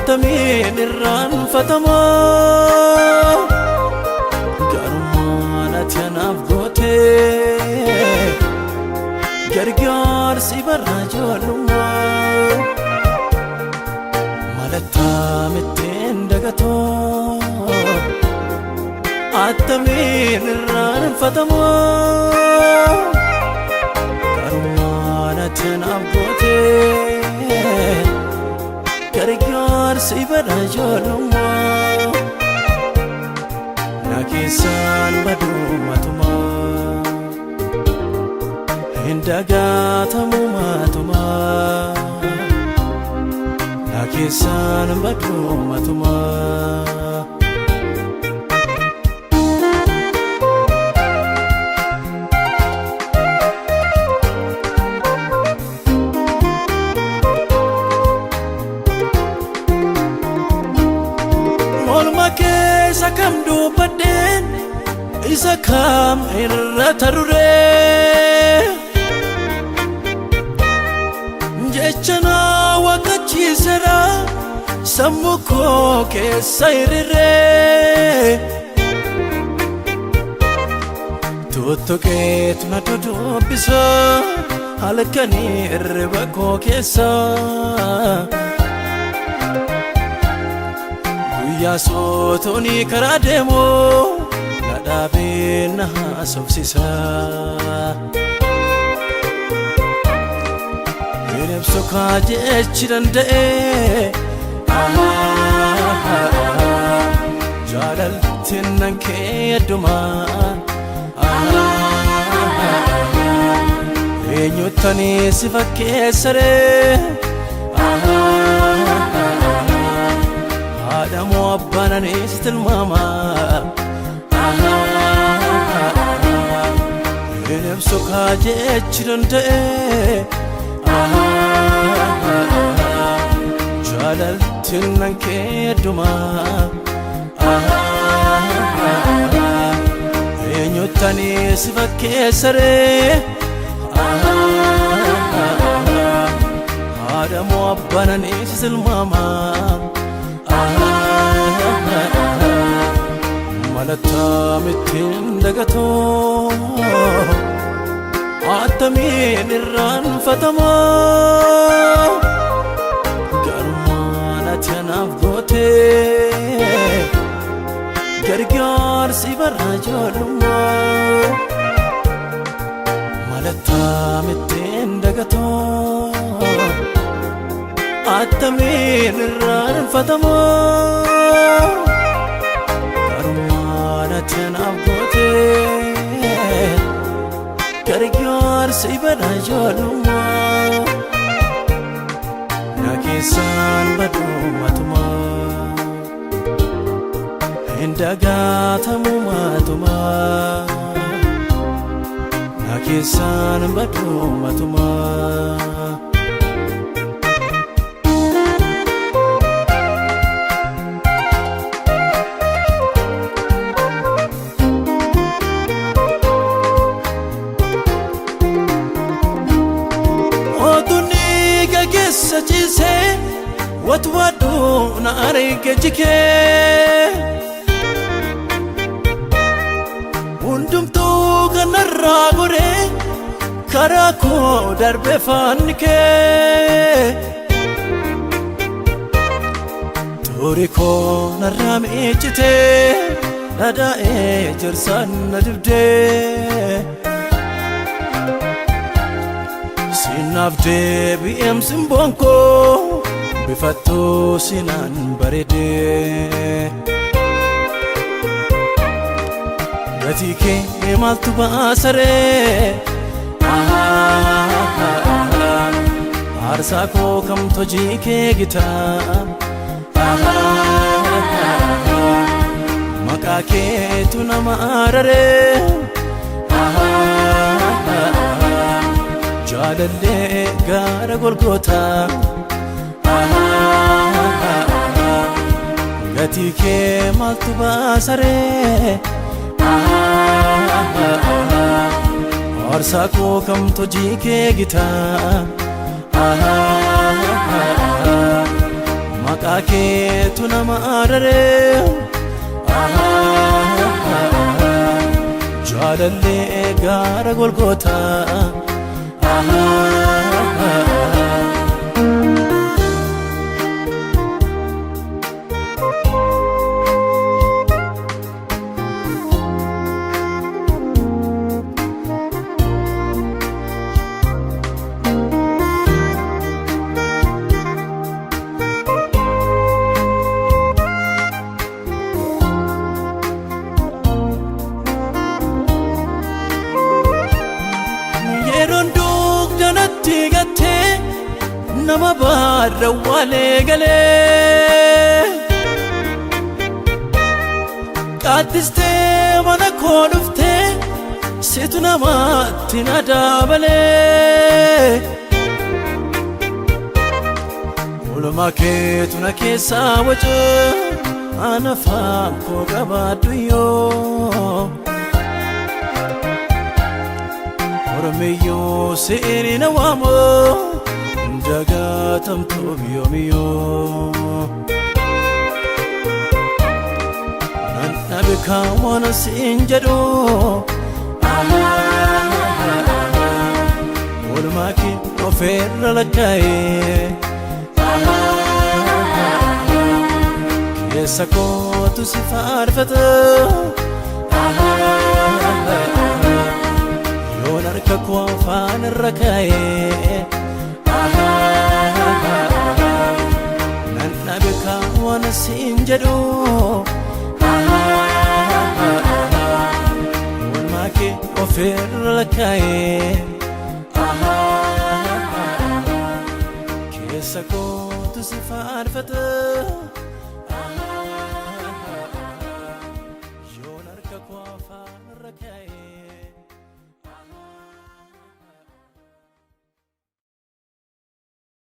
Atamin irraan fatama Garumaan ati anaaf goote Gargaarsi barraa ijoollummaa Malattaa mitteen dagatoo Atamin irraan fatama Garumaan ati anaaf goote Gargaarsi barraa ijoollummaa Na keessaan baduu matumaa Hin dagatamu matumaa Na keessaan baduu matumaa Keessa kam dubbadheen isa kam irra taruree jecha na waqachiiseera sammuu koo keessa hiriiree tuttuqeetu na dudubbisa halkanii irriba koo keessa Yaasotoni karaa deemu na dhaabee na haasofsiisa Hin ibsu kaa jechi danda'e Jaalaltiin nan kee heddumaa Eenyuttanii si fakkeessaree Adamu abbanani sitilmama Hinebsu kaa jechi danda'e Jaalaltiin nan kee heddumaa Eenyuttanii si fakkeessaree Adamu abbanani sitilmama Malattaa mitteen dagatoo Atamin irraan fatama Garumaan ati anaaf goote Gargaarsi barraa ijoollummaa Malattaa mitteen dagatoo Atamin irraan fatama Garumaan ati anaaf goote Gargaarsi barraa ijoollummaa Na keessaan baduu matumaa Hin dagatamu matumaa Na keessaan baduu matumaa Sajise watwadu na arige jike Undumtu kanarra gore karako darbe fanike Turiko narame ejite nada ejersan nadibde Sinafde bi'em simbonko bifattu sinan barede Gati kee maaltu baasare Aarsaa koo kamtu hojii kee gita Maqaa keetu nama arare Jaalallee gaara Golgootaa Gatii kee maaltu baasaree Aarsaa koo kamtu hojii kee gita Maqaa maqaa keetu nama arare jaalallee gaara Golgootaa nama baarra walee galee qaattistee mana koo dhuftee situ namatti na daabalee oolmaa keetu na keessaa waca ana faam koo qabaadhu yoo ormiyyoo seeni na waamoo dagatamtu biyoomiyo nannabika wana siin jedhu oolmaaki ofeerra lakkaa'e keessa kootu si faarfata yoon harka koo afaan irra kaa'e nannabika wana siin jedhu oolmaaki ofeerra lakkaa'e keessa kootu si faarfata